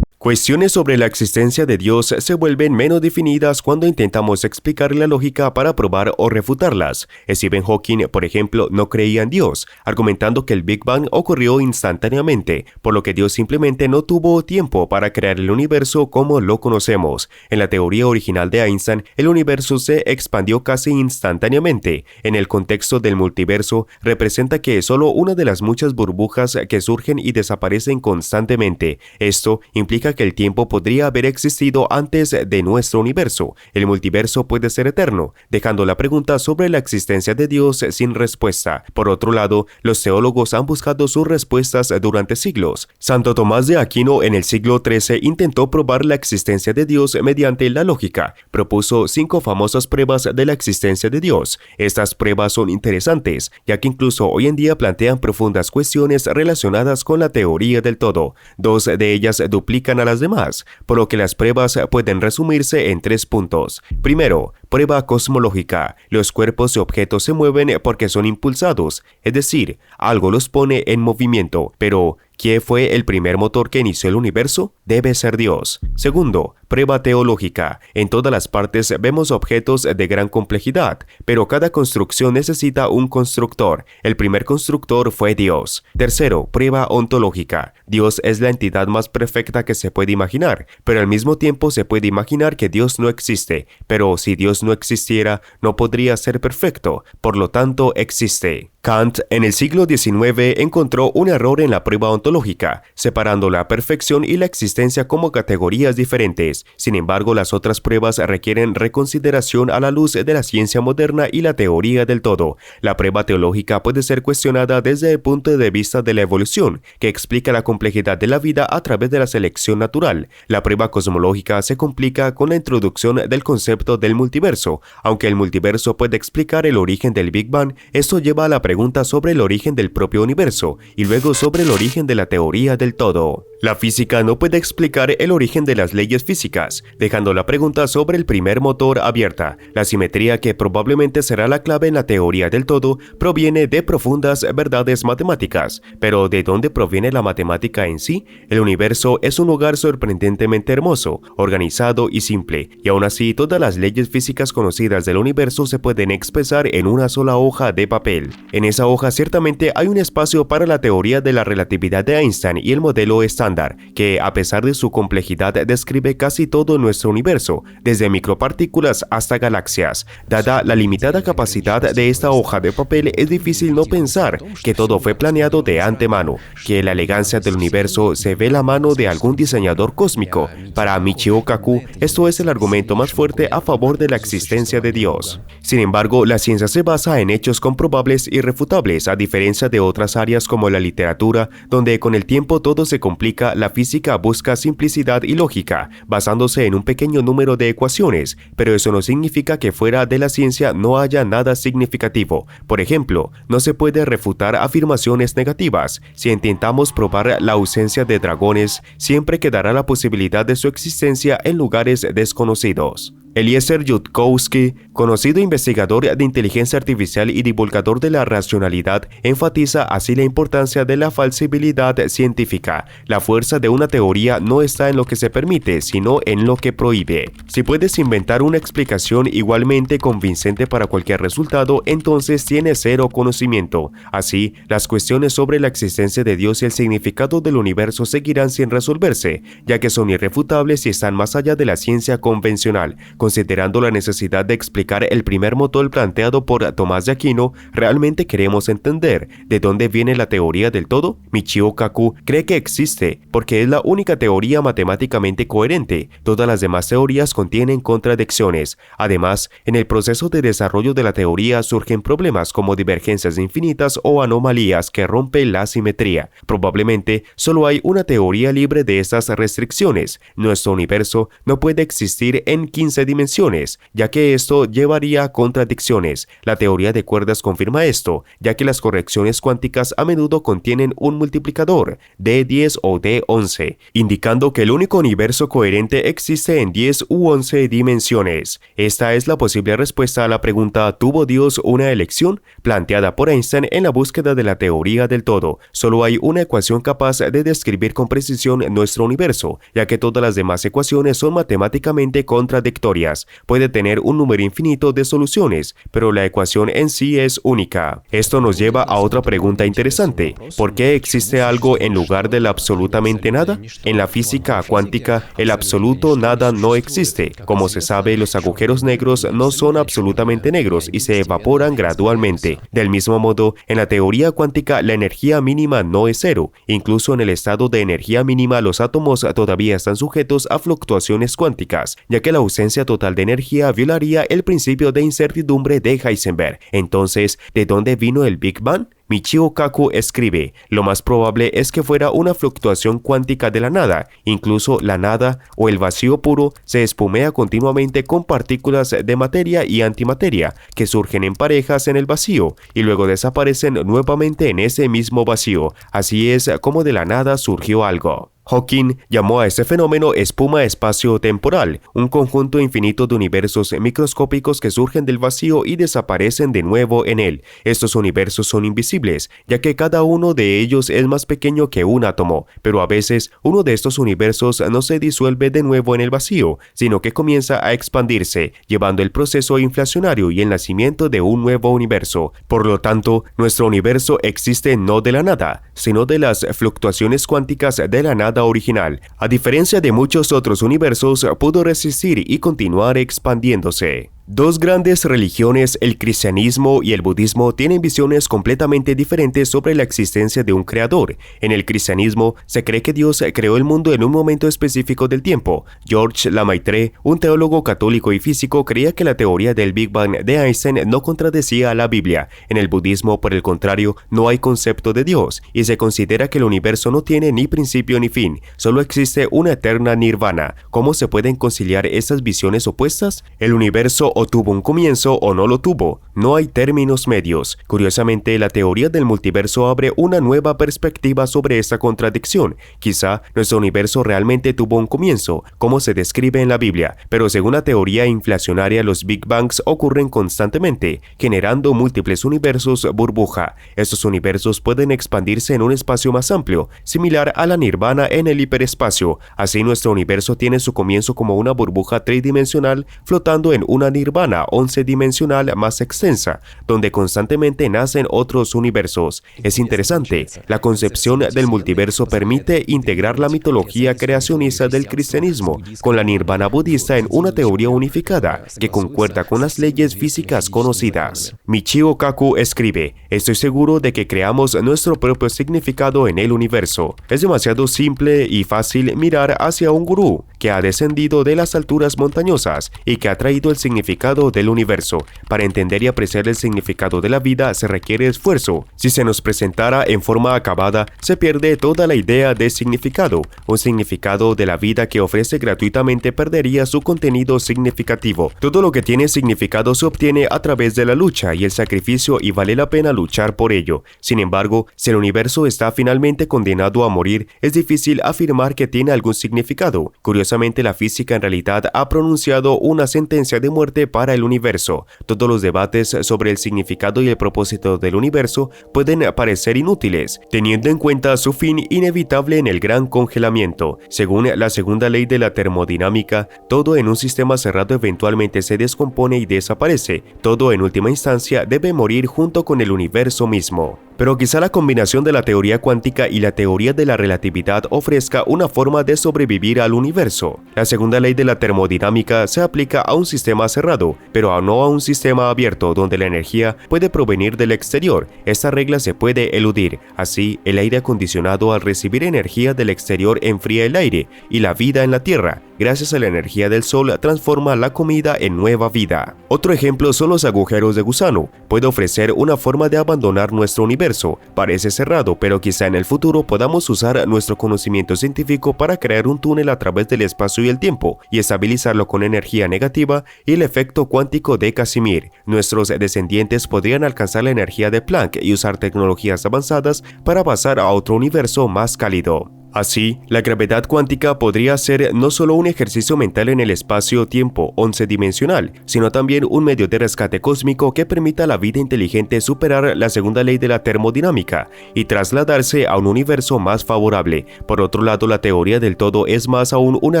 S1: Cuestiones sobre la existencia de Dios se vuelven menos definidas cuando intentamos explicar la lógica para probar o refutarlas. Stephen Hawking, por ejemplo, no creía en Dios, argumentando que el Big Bang ocurrió instantáneamente, por lo que Dios simplemente no tuvo tiempo para crear el universo como lo conocemos. En la teoría original de Einstein, el universo se expandió casi instantáneamente. En el contexto del multiverso, representa que solo una de las muchas burbujas que surgen y desaparecen constantemente. Esto implica que el tiempo podría haber existido antes de nuestro universo. El multiverso puede ser eterno, dejando la pregunta sobre la existencia de Dios sin respuesta. Por otro lado, los teólogos han buscado sus respuestas durante siglos. Santo Tomás de Aquino en el siglo XIII intentó probar la existencia de Dios mediante la lógica. Propuso 5 famosas pruebas de la existencia de Dios. Estas pruebas son interesantes, ya que incluso hoy en día plantean profundas cuestiones relacionadas con la teoría del todo. 2 de ellas duplican a las demás, por lo que las pruebas pueden resumirse en 3 puntos. Primero, prueba cosmológica. Los cuerpos y objetos se mueven porque son impulsados, es decir, algo los pone en movimiento. Pero, ¿Quién fue el primer motor que inició el universo? Debe ser Dios. Segundo, prueba teológica. En todas las partes vemos objetos de gran complejidad, pero cada construcción necesita un constructor. El primer constructor fue Dios. Tercero, prueba ontológica. Dios es la entidad más perfecta que se puede imaginar, pero al mismo tiempo se puede imaginar que Dios no existe. Pero si Dios no existiera, no podría ser perfecto, por lo tanto existe. Kant, en el siglo XIX, encontró un error en la prueba ontológica, separando la perfección y la existencia como categorías diferentes. Sin embargo, las otras pruebas requieren reconsideración a la luz de la ciencia moderna y la teoría del todo. La prueba teológica puede ser cuestionada desde el punto de vista de la evolución, que explica la complejidad de la vida a través de la selección natural. La prueba cosmológica se complica con la introducción del concepto del multiverso. Aunque el multiverso puede explicar el origen del Big Bang, esto lleva a la pregunta sobre el origen del propio universo y luego sobre el origen de la teoría del todo. La física no puede explicar el origen de las leyes físicas, dejando la pregunta sobre el primer motor abierta. La simetría, que probablemente será la clave en la teoría del todo, proviene de profundas verdades matemáticas. Pero ¿de dónde proviene la matemática en sí? El universo es un lugar sorprendentemente hermoso, organizado y simple, y aún así todas las leyes físicas conocidas del universo se pueden expresar en una sola hoja de papel. En esa hoja ciertamente hay un espacio para la teoría de la relatividad de Einstein y el modelo estándar, que a pesar de su complejidad describe casi todo nuestro universo, desde micropartículas hasta galaxias. Dada la limitada capacidad de esta hoja de papel, es difícil no pensar que todo fue planeado de antemano, que la elegancia del universo se ve la mano de algún diseñador cósmico. Para Michio Kaku, esto es el argumento más fuerte a favor de la existencia de Dios. Sin embargo, la ciencia se basa en hechos comprobables y irrefutables, a diferencia de otras áreas como la literatura, donde con el tiempo todo se complica. La física busca simplicidad y lógica, basándose en un pequeño número de ecuaciones, pero eso no significa que fuera de la ciencia no haya nada significativo. Por ejemplo, no se puede refutar afirmaciones negativas. Si intentamos probar la ausencia de dragones, siempre quedará la posibilidad de su existencia en lugares desconocidos. Eliezer Yudkowsky, conocido investigador de inteligencia artificial y divulgador de la racionalidad, enfatiza así la importancia de la falsibilidad científica. La fuerza de una teoría no está en lo que se permite, sino en lo que prohíbe. Si puedes inventar una explicación igualmente convincente para cualquier resultado, entonces tienes cero conocimiento. Así, las cuestiones sobre la existencia de Dios y el significado del universo seguirán sin resolverse, ya que son irrefutables y están más allá de la ciencia convencional. Considerando la necesidad de explicar el primer motor planteado por Tomás de Aquino, ¿realmente queremos entender de dónde viene la teoría del todo? Michio Kaku cree que existe, porque es la única teoría matemáticamente coherente. Todas las demás teorías contienen contradicciones. Además, en el proceso de desarrollo de la teoría surgen problemas como divergencias infinitas o anomalías que rompen la simetría. Probablemente solo hay una teoría libre de estas restricciones. Nuestro universo no puede existir en 15 dimensiones, ya que esto llevaría a contradicciones. La teoría de cuerdas confirma esto, ya que las correcciones cuánticas a menudo contienen un multiplicador, D10 o D11, indicando que el único universo coherente existe en 10 u 11 dimensiones. Esta es la posible respuesta a la pregunta ¿tuvo Dios una elección?, planteada por Einstein en la búsqueda de la teoría del todo. Solo hay una ecuación capaz de describir con precisión nuestro universo, ya que todas las demás ecuaciones son matemáticamente contradictorias. Puede tener un número infinito de soluciones, pero la ecuación en sí es única. Esto nos lleva a otra pregunta interesante. ¿Por qué existe algo en lugar del absolutamente nada? En la física cuántica, el absoluto nada no existe. Como se sabe, los agujeros negros no son absolutamente negros y se evaporan gradualmente. Del mismo modo, en la teoría cuántica, la energía mínima no es cero. Incluso en el estado de energía mínima, los átomos todavía están sujetos a fluctuaciones cuánticas, ya que la ausencia total de energía violaría el principio de incertidumbre de Heisenberg. Entonces, ¿de dónde vino el Big Bang? Michio Kaku escribe, lo más probable es que fuera una fluctuación cuántica de la nada. Incluso la nada o el vacío puro se espumea continuamente con partículas de materia y antimateria que surgen en parejas en el vacío y luego desaparecen nuevamente en ese mismo vacío. Así es como de la nada surgió algo. Hawking llamó a este fenómeno espuma espacio-temporal, un conjunto infinito de universos microscópicos que surgen del vacío y desaparecen de nuevo en él. Estos universos son invisibles, ya que cada uno de ellos es más pequeño que un átomo, pero a veces uno de estos universos no se disuelve de nuevo en el vacío, sino que comienza a expandirse, llevando el proceso inflacionario y el nacimiento de un nuevo universo. Por lo tanto, nuestro universo existe no de la nada, sino de las fluctuaciones cuánticas de la nada original. A diferencia de muchos otros universos, pudo resistir y continuar expandiéndose. Dos grandes religiones, el cristianismo y el budismo, tienen visiones completamente diferentes sobre la existencia de un creador. En el cristianismo, se cree que Dios creó el mundo en un momento específico del tiempo. George Lemaitre, un teólogo católico y físico, creía que la teoría del Big Bang de Einstein no contradecía a la Biblia. En el budismo, por el contrario, no hay concepto de Dios, y se considera que el universo no tiene ni principio ni fin, solo existe una eterna nirvana. ¿Cómo se pueden conciliar estas visiones opuestas? El universo o tuvo un comienzo o no lo tuvo. No hay términos medios. Curiosamente, la teoría del multiverso abre una nueva perspectiva sobre esta contradicción. Quizá nuestro universo realmente tuvo un comienzo, como se describe en la Biblia, pero según la teoría inflacionaria, los Big Bangs ocurren constantemente, generando múltiples universos burbuja. Estos universos pueden expandirse en un espacio más amplio, similar a la nirvana en el hiperespacio. Así, nuestro universo tiene su comienzo como una burbuja tridimensional flotando en una nirvana 11-dimensional más extensa, donde constantemente nacen otros universos. Es interesante, la concepción del multiverso permite integrar la mitología creacionista del cristianismo con la nirvana budista en una teoría unificada que concuerda con las leyes físicas conocidas. Michio Kaku escribe: "Estoy seguro de que creamos nuestro propio significado en el universo. Es demasiado simple y fácil mirar hacia un gurú que ha descendido de las alturas montañosas y que ha traído el significado del universo. Para entender y apreciar el significado de la vida se requiere esfuerzo. Si se nos presentara en forma acabada, se pierde toda la idea de significado. Un significado de la vida que ofrece gratuitamente perdería su contenido significativo. Todo lo que tiene significado se obtiene a través de la lucha y el sacrificio, y vale la pena luchar por ello. Sin embargo, si el universo está finalmente condenado a morir, es difícil afirmar que tiene algún significado. Curiosamente, la física en realidad ha pronunciado una sentencia de muerte para el universo. Todos los debates sobre el significado y el propósito del universo pueden parecer inútiles, teniendo en cuenta su fin inevitable en el gran congelamiento. Según la segunda ley de la termodinámica, todo en un sistema cerrado eventualmente se descompone y desaparece. Todo en última instancia debe morir junto con el universo mismo. Pero quizá la combinación de la teoría cuántica y la teoría de la relatividad ofrezca una forma de sobrevivir al universo. La segunda ley de la termodinámica se aplica a un sistema cerrado, pero no a un sistema abierto donde la energía puede provenir del exterior. Esta regla se puede eludir. Así, el aire acondicionado, al recibir energía del exterior, enfría el aire, y la vida en la Tierra, gracias a la energía del sol, transforma la comida en nueva vida. Otro ejemplo son los agujeros de gusano. Puede ofrecer una forma de abandonar nuestro universo. Parece cerrado, pero quizá en el futuro podamos usar nuestro conocimiento científico para crear un túnel a través del espacio y el tiempo y estabilizarlo con energía negativa y el efecto cuántico de Casimir. Nuestros descendientes podrían alcanzar la energía de Planck y usar tecnologías avanzadas para pasar a otro universo más cálido. Así, la gravedad cuántica podría ser no solo un ejercicio mental en el espacio-tiempo 11-dimensional, sino también un medio de rescate cósmico que permita a la vida inteligente superar la segunda ley de la termodinámica y trasladarse a un universo más favorable. Por otro lado, la teoría del todo es más aún una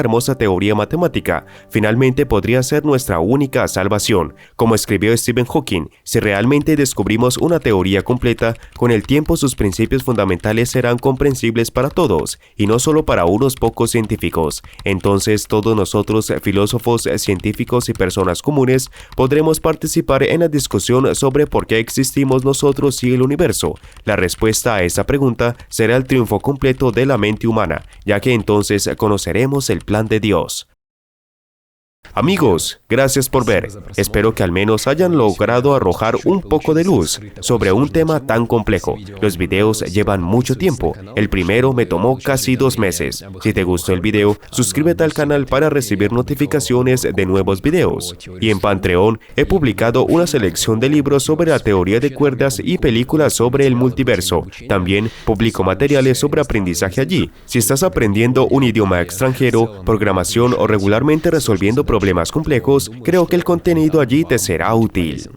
S1: hermosa teoría matemática. Finalmente podría ser nuestra única salvación. Como escribió Stephen Hawking, si realmente descubrimos una teoría completa, con el tiempo sus principios fundamentales serán comprensibles para todos, y no solo para unos pocos científicos. Entonces todos nosotros, filósofos, científicos y personas comunes, podremos participar en la discusión sobre por qué existimos nosotros y el universo. La respuesta a esta pregunta será el triunfo completo de la mente humana, ya que entonces conoceremos el plan de Dios. Amigos, gracias por ver. Espero que al menos hayan logrado arrojar un poco de luz sobre un tema tan complejo. Los videos llevan mucho tiempo. El primero me tomó casi 2 meses. Si te gustó el video, suscríbete al canal para recibir notificaciones de nuevos videos. Y en Patreon he publicado una selección de libros sobre la teoría de cuerdas y películas sobre el multiverso. También publico materiales sobre aprendizaje allí. Si estás aprendiendo un idioma extranjero, programación o regularmente resolviendo problemas complejos, creo que el contenido allí te será útil.